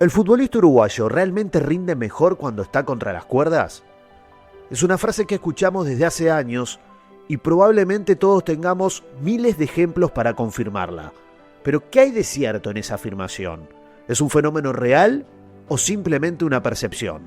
¿El futbolista uruguayo realmente rinde mejor cuando está contra las cuerdas? Es una frase que escuchamos desde hace años y probablemente todos tengamos miles de ejemplos para confirmarla. Pero ¿qué hay de cierto en esa afirmación? ¿Es un fenómeno real o simplemente una percepción?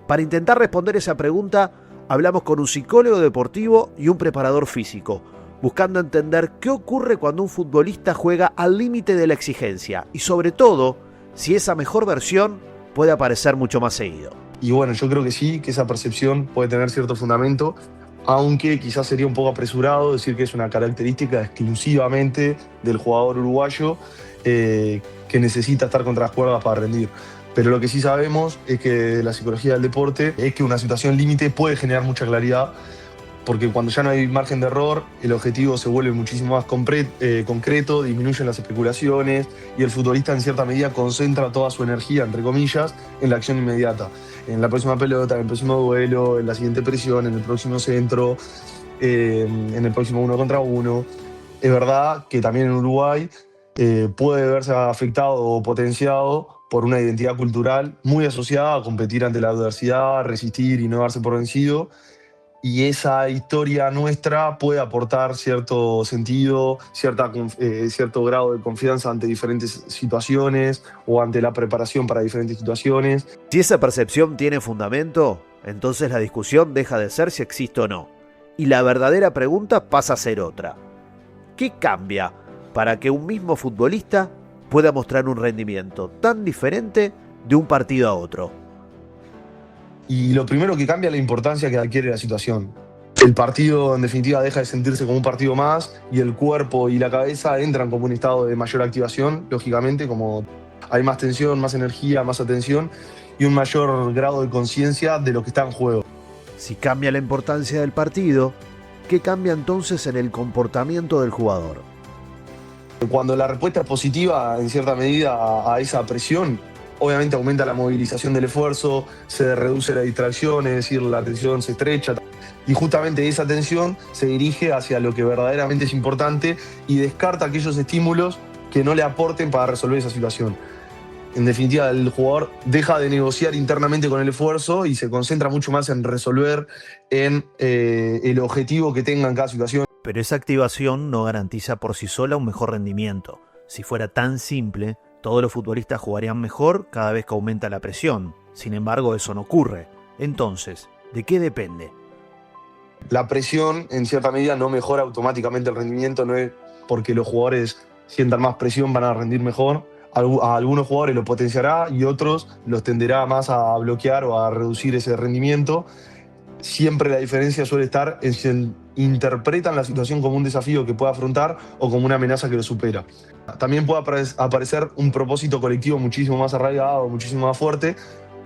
Para intentar responder esa pregunta, hablamos con un psicólogo deportivo y un preparador físico, buscando entender qué ocurre cuando un futbolista juega al límite de la exigencia y sobre todo, si esa mejor versión puede aparecer mucho más seguido. Y bueno, yo creo que sí, que esa percepción puede tener cierto fundamento, aunque quizás sería un poco apresurado decir que es una característica exclusivamente del jugador uruguayo que necesita estar contra las cuerdas para rendir. Pero lo que sí sabemos es que la psicología del deporte es que una situación límite puede generar mucha claridad, porque cuando ya no hay margen de error, el objetivo se vuelve muchísimo más concreto, disminuyen las especulaciones y el futbolista en cierta medida concentra toda su energía, entre comillas, en la acción inmediata. En la próxima pelota, en el próximo duelo, en la siguiente presión, en el próximo centro, en el próximo 1 contra 1. Es verdad que también en Uruguay puede verse afectado o potenciado por una identidad cultural muy asociada a competir ante la adversidad, resistir y no darse por vencido. Y esa historia nuestra puede aportar cierto sentido, cierto grado de confianza ante diferentes situaciones o ante la preparación para diferentes situaciones. Si esa percepción tiene fundamento, entonces la discusión deja de ser si existe o no. Y la verdadera pregunta pasa a ser otra. ¿Qué cambia para que un mismo futbolista pueda mostrar un rendimiento tan diferente de un partido a otro? Y lo primero que cambia es la importancia que adquiere la situación. El partido, en definitiva, deja de sentirse como un partido más y el cuerpo y la cabeza entran como un estado de mayor activación, lógicamente, como hay más tensión, más energía, más atención y un mayor grado de conciencia de lo que está en juego. Si cambia la importancia del partido, ¿qué cambia entonces en el comportamiento del jugador? Cuando la respuesta es positiva, en cierta medida, a esa presión, obviamente aumenta la movilización del esfuerzo, se reduce la distracción, es decir, la atención se estrecha. Y justamente esa atención se dirige hacia lo que verdaderamente es importante y descarta aquellos estímulos que no le aporten para resolver esa situación. En definitiva, el jugador deja de negociar internamente con el esfuerzo y se concentra mucho más en resolver en el objetivo que tenga en cada situación. Pero esa activación no garantiza por sí sola un mejor rendimiento. Si fuera tan simple, todos los futbolistas jugarían mejor cada vez que aumenta la presión. Sin embargo, eso no ocurre. Entonces, ¿de qué depende? La presión, en cierta medida, no mejora automáticamente el rendimiento. No es porque los jugadores sientan más presión van a rendir mejor. A algunos jugadores lo potenciará y otros los tenderá más a bloquear o a reducir ese rendimiento. Siempre la diferencia suele estar en si interpretan la situación como un desafío que puede afrontar o como una amenaza que lo supera. También puede aparecer un propósito colectivo muchísimo más arraigado, muchísimo más fuerte,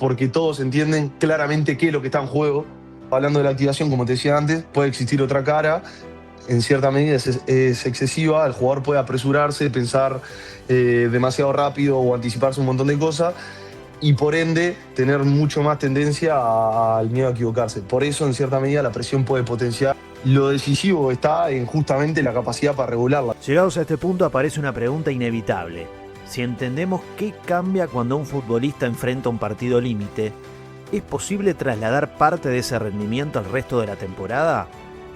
porque todos entienden claramente qué es lo que está en juego. Hablando de la activación, como te decía antes, puede existir otra cara. En cierta medida es excesiva, el jugador puede apresurarse, pensar demasiado rápido o anticiparse un montón de cosas, y por ende tener mucho más tendencia al miedo a equivocarse. Por eso, en cierta medida, la presión puede potenciar. Lo decisivo está en justamente la capacidad para regularla. Llegados a este punto aparece una pregunta inevitable. Si entendemos qué cambia cuando un futbolista enfrenta un partido límite, ¿es posible trasladar parte de ese rendimiento al resto de la temporada?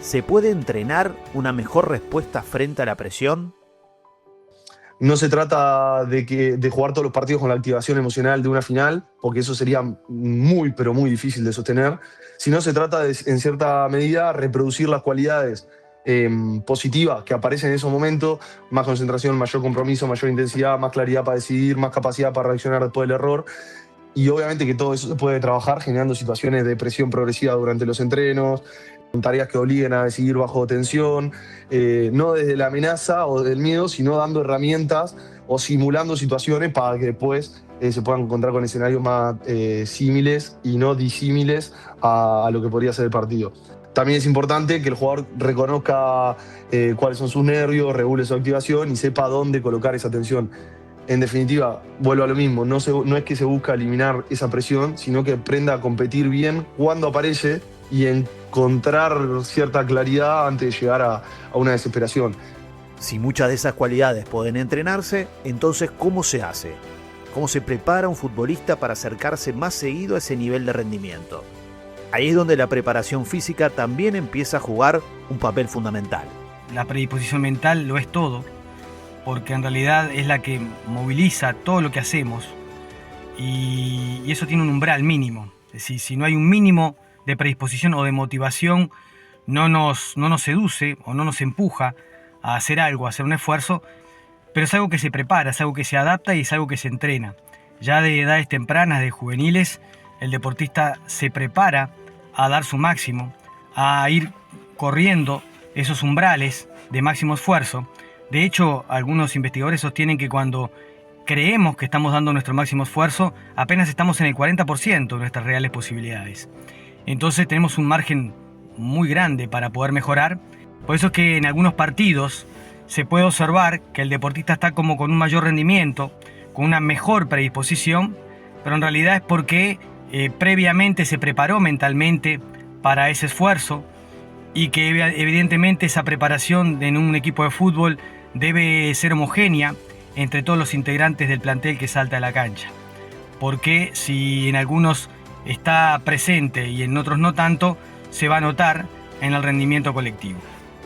¿Se puede entrenar una mejor respuesta frente a la presión? No se trata de jugar todos los partidos con la activación emocional de una final, porque eso sería muy, pero muy difícil de sostener, sino se trata de, en cierta medida, reproducir las cualidades positivas que aparecen en esos momentos: más concentración, mayor compromiso, mayor intensidad, más claridad para decidir, más capacidad para reaccionar después del error. Y obviamente que todo eso se puede trabajar generando situaciones de presión progresiva durante los entrenos, tareas que obliguen a decidir bajo tensión, no desde la amenaza o del miedo, sino dando herramientas o simulando situaciones para que después se puedan encontrar con escenarios más símiles y no disímiles a lo que podría ser el partido. También es importante que el jugador reconozca cuáles son sus nervios, regule su activación y sepa dónde colocar esa tensión. En definitiva, vuelvo a lo mismo, no es que se busca eliminar esa presión, sino que aprenda a competir bien cuando aparece y encontrar cierta claridad antes de llegar a una desesperación. Si muchas de esas cualidades pueden entrenarse, entonces ¿cómo se hace? cómo se prepara un futbolista para acercarse más seguido a ese nivel de rendimiento. Ahí es donde la preparación física también empieza a jugar un papel fundamental. La predisposición mental lo es todo, porque en realidad es la que moviliza todo lo que hacemos y eso tiene un umbral mínimo. Es decir, si no hay un mínimo de predisposición o de motivación, no nos seduce o no nos empuja a hacer algo, a hacer un esfuerzo, pero es algo que se prepara, es algo que se adapta y es algo que se entrena. Ya de edades tempranas, de juveniles, el deportista se prepara a dar su máximo, a ir corriendo esos umbrales de máximo esfuerzo. De hecho, algunos investigadores sostienen que cuando creemos que estamos dando nuestro máximo esfuerzo, apenas estamos en el 40% de nuestras reales posibilidades. Entonces tenemos un margen muy grande para poder mejorar. Por eso es que en algunos partidos se puede observar que el deportista está como con un mayor rendimiento, con una mejor predisposición, pero en realidad es porque previamente se preparó mentalmente para ese esfuerzo y que evidentemente esa preparación en un equipo de fútbol debe ser homogénea entre todos los integrantes del plantel que salta a la cancha. Porque si en algunos está presente y en otros no tanto, se va a notar en el rendimiento colectivo.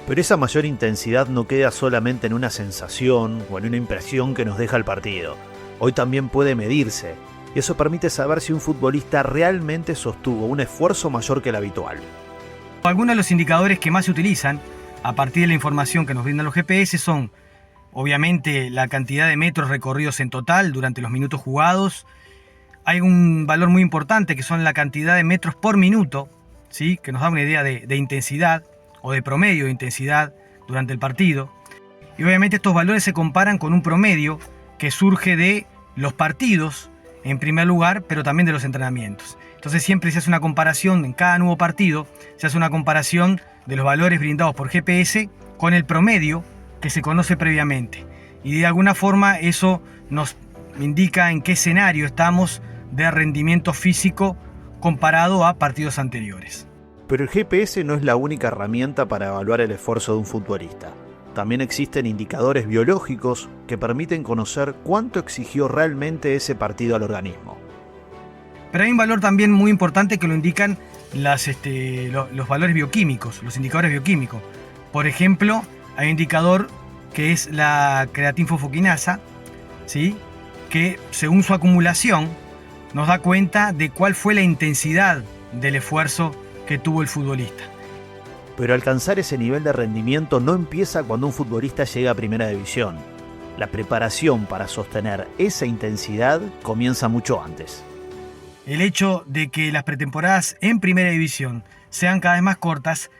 Pero esa mayor intensidad no queda solamente en una sensación o en una impresión que nos deja el partido. Hoy también puede medirse, y eso permite saber si un futbolista realmente sostuvo un esfuerzo mayor que el habitual. Algunos de los indicadores que más se utilizan a partir de la información que nos brindan los GPS son, obviamente, la cantidad de metros recorridos en total durante los minutos jugados. Hay un valor muy importante que son la cantidad de metros por minuto, ¿sí? Que nos da una idea de intensidad o de promedio de intensidad durante el partido. Y obviamente estos valores se comparan con un promedio que surge de los partidos en primer lugar, pero también de los entrenamientos. Entonces siempre se hace una comparación en cada nuevo partido, se hace una comparación de los valores brindados por GPS con el promedio que se conoce previamente. Y de alguna forma eso nos indica en qué escenario estamos de rendimiento físico comparado a partidos anteriores. Pero el GPS no es la única herramienta para evaluar el esfuerzo de un futbolista. También existen indicadores biológicos que permiten conocer cuánto exigió realmente ese partido al organismo. Pero hay un valor también muy importante que lo indican los valores bioquímicos, los indicadores bioquímicos. Por ejemplo, hay un indicador que es la creatinfosfoquinasa, ¿sí? Que según su acumulación nos da cuenta de cuál fue la intensidad del esfuerzo que tuvo el futbolista. Pero alcanzar ese nivel de rendimiento no empieza cuando un futbolista llega a primera división. La preparación para sostener esa intensidad comienza mucho antes. El hecho de que las pretemporadas en primera división sean cada vez más cortas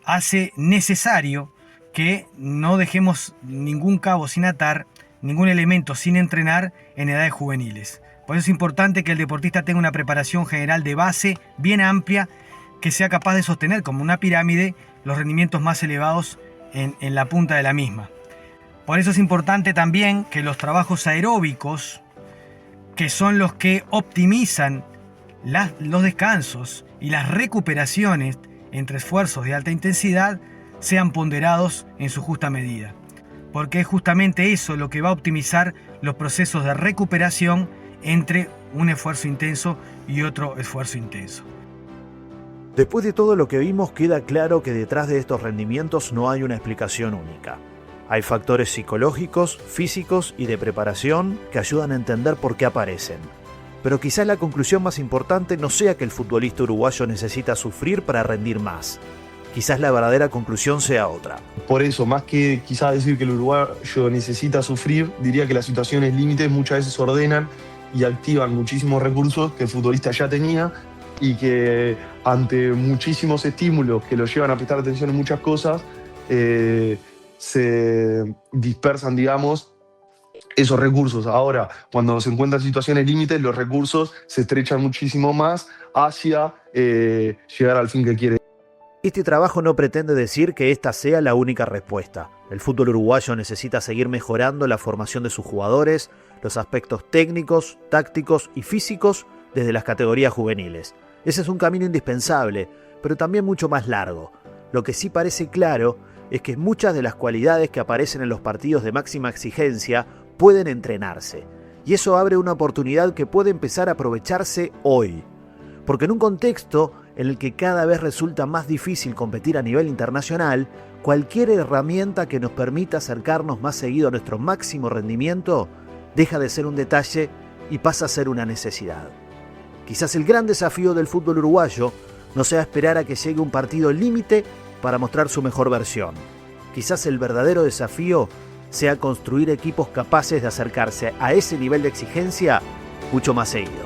hace necesario que no dejemos ningún cabo sin atar, ningún elemento sin entrenar en edades juveniles. Por eso es importante que el deportista tenga una preparación general de base bien amplia, que sea capaz de sostener como una pirámide los rendimientos más elevados en la punta de la misma. Por eso es importante también que los trabajos aeróbicos, que son los que optimizan los descansos y las recuperaciones entre esfuerzos de alta intensidad, sean ponderados en su justa medida. Porque es justamente eso lo que va a optimizar los procesos de recuperación entre un esfuerzo intenso y otro esfuerzo intenso. Después de todo lo que vimos, queda claro que detrás de estos rendimientos no hay una explicación única. Hay factores psicológicos, físicos y de preparación que ayudan a entender por qué aparecen. Pero quizás la conclusión más importante no sea que el futbolista uruguayo necesita sufrir para rendir más. Quizás la verdadera conclusión sea otra. Por eso, más que quizás decir que el uruguayo necesita sufrir, diría que las situaciones límites muchas veces ordenan y activan muchísimos recursos que el futbolista ya tenía y que ante muchísimos estímulos que lo llevan a prestar atención en muchas cosas, se dispersan, digamos, esos recursos. Ahora, cuando se encuentran situaciones límites, los recursos se estrechan muchísimo más hacia llegar al fin que quiere. Este trabajo no pretende decir que esta sea la única respuesta. El fútbol uruguayo necesita seguir mejorando la formación de sus jugadores, los aspectos técnicos, tácticos y físicos desde las categorías juveniles. Ese es un camino indispensable, pero también mucho más largo. Lo que sí parece claro es que muchas de las cualidades que aparecen en los partidos de máxima exigencia pueden entrenarse. Y eso abre una oportunidad que puede empezar a aprovecharse hoy. Porque en un contexto en el que cada vez resulta más difícil competir a nivel internacional, cualquier herramienta que nos permita acercarnos más seguido a nuestro máximo rendimiento deja de ser un detalle y pasa a ser una necesidad. Quizás el gran desafío del fútbol uruguayo no sea esperar a que llegue un partido límite para mostrar su mejor versión. Quizás el verdadero desafío sea construir equipos capaces de acercarse a ese nivel de exigencia mucho más seguido.